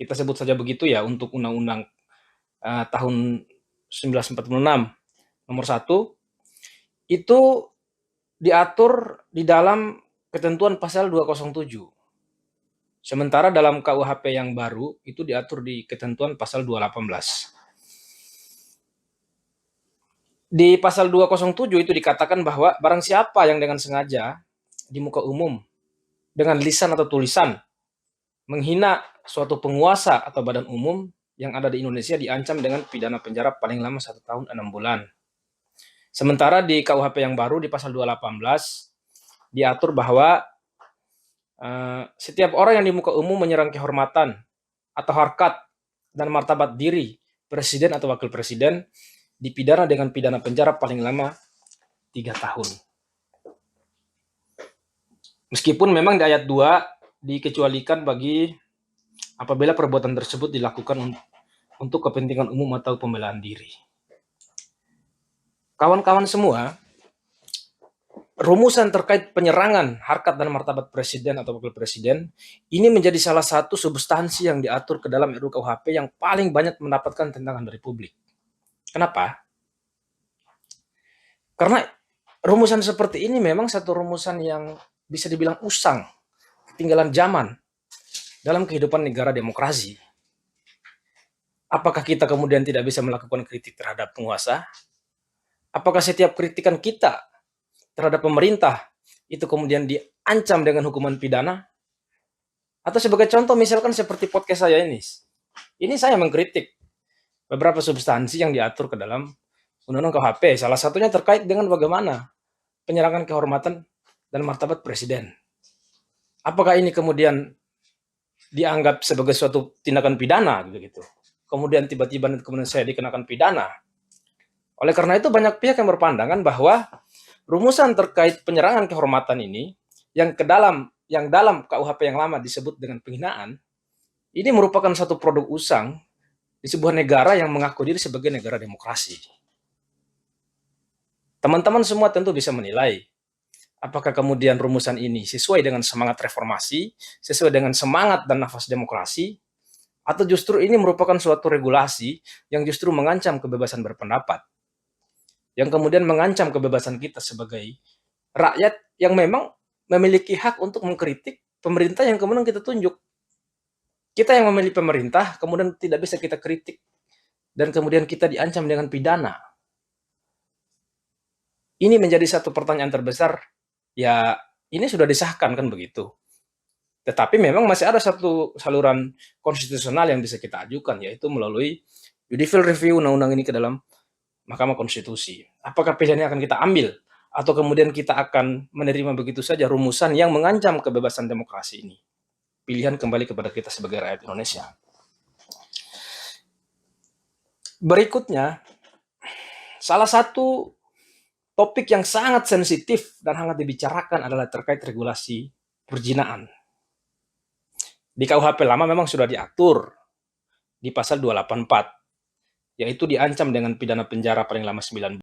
kita sebut saja begitu ya, untuk Undang-Undang tahun 1946 nomor 1 itu diatur di dalam ketentuan pasal 207. Sementara dalam KUHP yang baru itu diatur di ketentuan pasal 218. Di pasal 207 itu dikatakan bahwa barang siapa yang dengan sengaja di muka umum dengan lisan atau tulisan menghina suatu penguasa atau badan umum yang ada di Indonesia diancam dengan pidana penjara paling lama 1 tahun 6 bulan. Sementara di KUHP yang baru di pasal 218 diatur bahwa setiap orang yang di muka umum menyerang kehormatan atau harkat dan martabat diri presiden atau wakil presiden dipidana dengan pidana penjara paling lama 3 tahun. Meskipun memang di ayat 2 dikecualikan bagi apabila perbuatan tersebut dilakukan untuk kepentingan umum atau pembelaan diri. Kawan-kawan semua, rumusan terkait penyerangan harkat dan martabat presiden atau wakil presiden ini menjadi salah satu substansi yang diatur ke dalam RUU KUHP yang paling banyak mendapatkan tentangan dari publik. Kenapa? Karena rumusan seperti ini memang satu rumusan yang bisa dibilang usang, ketinggalan zaman dalam kehidupan negara demokrasi. Apakah kita kemudian tidak bisa melakukan kritik terhadap penguasa? Apakah setiap kritikan kita terhadap pemerintah itu kemudian diancam dengan hukuman pidana? Atau sebagai contoh misalkan seperti podcast saya ini saya mengkritik beberapa substansi yang diatur ke dalam Undang-Undang KUHP. Salah satunya terkait dengan bagaimana penyerangan kehormatan dan martabat presiden. Apakah ini kemudian dianggap sebagai suatu tindakan pidana gitu? Kemudian tiba-tiba kemudian saya dikenakan pidana. Oleh karena itu banyak pihak yang berpandangan bahwa rumusan terkait penyerangan kehormatan ini yang dalam KUHP yang lama disebut dengan penghinaan, ini merupakan satu produk usang di sebuah negara yang mengaku diri sebagai negara demokrasi. Teman-teman semua tentu bisa menilai apakah kemudian rumusan ini sesuai dengan semangat reformasi, sesuai dengan semangat dan nafas demokrasi, atau justru ini merupakan suatu regulasi yang justru mengancam kebebasan berpendapat, yang kemudian mengancam kebebasan kita sebagai rakyat yang memang memiliki hak untuk mengkritik pemerintah yang kemudian kita tunjuk. Kita yang memilih pemerintah kemudian tidak bisa kita kritik dan kemudian kita diancam dengan pidana. Ini menjadi satu pertanyaan terbesar. Ya, ini sudah disahkan kan begitu. Tetapi memang masih ada satu saluran konstitusional yang bisa kita ajukan, yaitu melalui judicial review undang-undang ini ke dalam Mahkamah Konstitusi. Apakah pilihannya akan kita ambil? Atau kemudian kita akan menerima begitu saja rumusan yang mengancam kebebasan demokrasi ini? Pilihan kembali kepada kita sebagai rakyat Indonesia. Berikutnya, salah satu topik yang sangat sensitif dan hangat dibicarakan adalah terkait regulasi perzinaan. Di KUHP lama memang sudah diatur di pasal 284, yaitu diancam dengan pidana penjara paling lama 9 bulan.